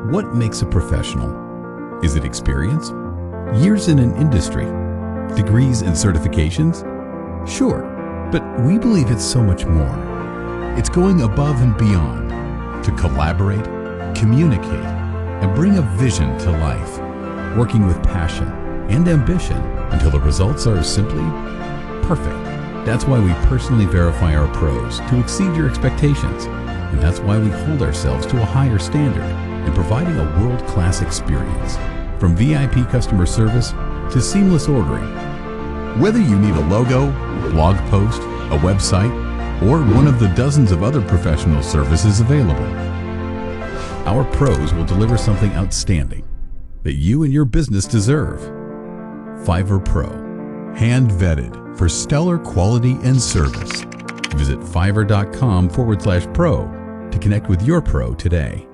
What makes a professional? Is it experience? Years in an industry? Degrees and certifications? Sure, but we believe it's so much more. It's going above and beyond to collaborate, communicate, and bring a vision to life, working with passion and ambition until the results are simply perfect. That's why we personally verify our pros to exceed your expectations, and that's why we hold ourselves to a higher standard in providing a world-class experience, from VIP customer service to seamless ordering. Whether you need a logo, blog post, a website, or one of the dozens of other professional services available, our pros will deliver something outstanding that you and your business deserve. Fiverr Pro, hand-vetted for stellar quality and service. Visit fiverr.com/pro to connect with your pro today.